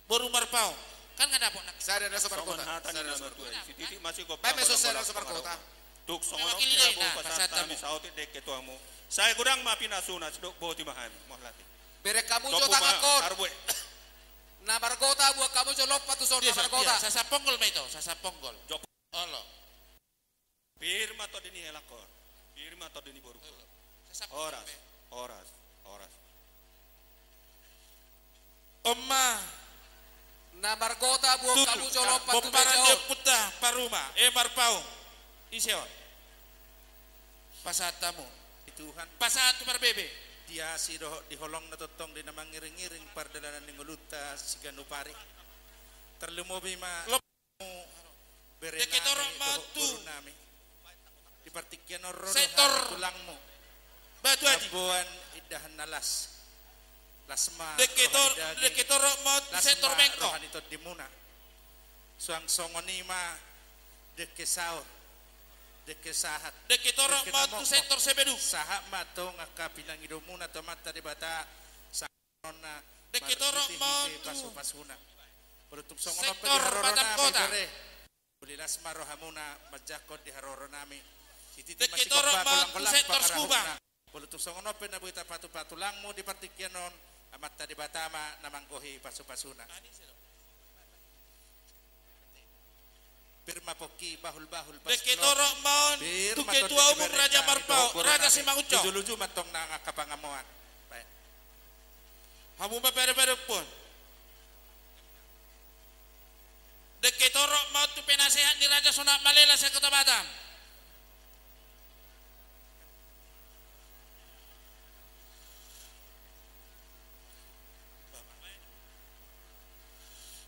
Boru marpau kan nggak dapat nak. Saya ada sobar kota. Si titik masih kau. Baik mesos saya sobar kota. Tuk songonok kira bo pasata mi sauti dek ketuamu. Saya kurang maafin asuna sedok bo timahami mohlati. Berek kamu jo tangakon. Nah barkota buat kamu jo lopat tu sona barkota. Sasa ponggol ma itu, sasa ponggol. Jok. Olo. Firma to dini helakor. Firma to dini boru. Oras. Omma na barkota buat kamu jo lopat tu bomparan dia putah paruma marpau iseon pasatamu Tuhan pasatu marbebe dia si diholong na totong di namang ngiring-ngiring pardalanan ni nguluta si ganupari terlumobi ma berenami deketorong matu nami di partikyan oro sektor tulangmu batu aji buan idahan nalas lasma deketorong matu sektor bengkok itu dimuna suang songonima dekesao dekesahat deketorong matu sektor sebedu sahat mato ngaka bilang idomuna tomata di bata sanona deketorong matu pasu-pasuna berutuk sektor songono Batam Kota bulilas marohamuna majakot di haroro nami deketorong matu sektor Subang berutuk songono pena buita patu-patu langmu di partikyanon amat tadi batama namangkohi pasu-pasuna Birma Poki bahul-bahul deketorong maun tu ketua umum Raja Marpau Raja Simangucok luju matong na kapangamuan hamu bapere-pere pun deketorong maun tu penasehat di Raja Sonak Malela sa Kota Batam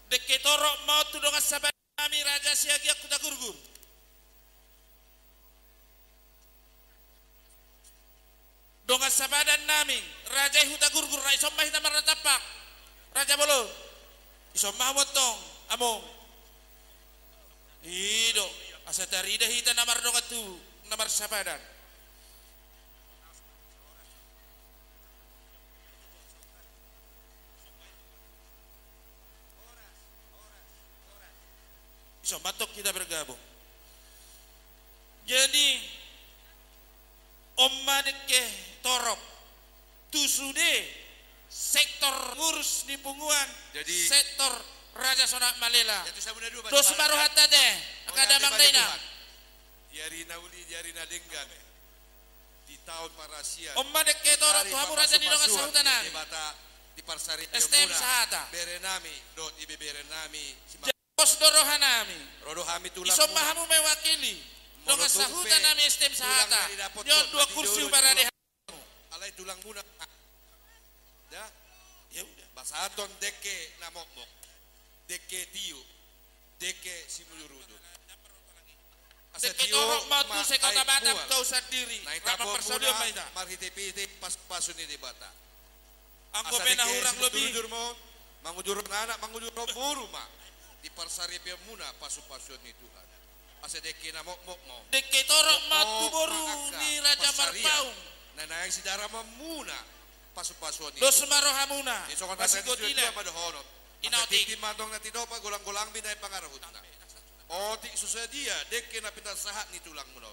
deketorong maun tu dongas sabar kami Raja Siagia Kuta Gurgur dongas sabadan nami Raja Huta Gurgur na isomah hita maratapak Raja Bolo isomah motong among ido asatarida hita namar dongatu namar sabadan so matok kita bergabung jadi omma deke torop tusude sektor ngurus di Punguan jadi sektor Raja Sonak Malela dos baru hatta deh akadamang daina Yarina uli yarina denggan di tahun parasia omma deke torop tuhamu Raja di dongas sahutanan di parsari STM sahata berenami dot ibe berenami Pos dorohanami rodohami tulang isomahamu mewakili dongas sahutan nami STM sahata nyon 2 kursi barade alai tulang muna ya udah basaton deke namokmok deke tiu deke simulurudu deke torok matu se Kota Batam kau sendiri rama persodio maita marhite pas pasuni di bata anggo pena hurang lebih mangujur anak mangujur buru mak di parsari muna pasu-pasuan ni Tuhan asa deke namokmok mo deke torok matu boru ni Raja Marpau nanayang si dara mamuna pasu-pasuan ni dos marohamuna masih gotila pada honor inautik di matong na tidopa gulang-gulang binay pangarahut na ti susadia deke na pitasahat ni tulang mo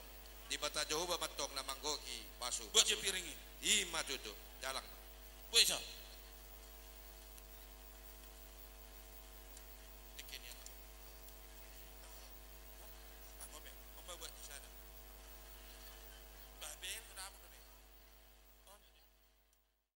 di bata Jehovah matong na manggoki pasu buat je piringi ima tuto dalang buat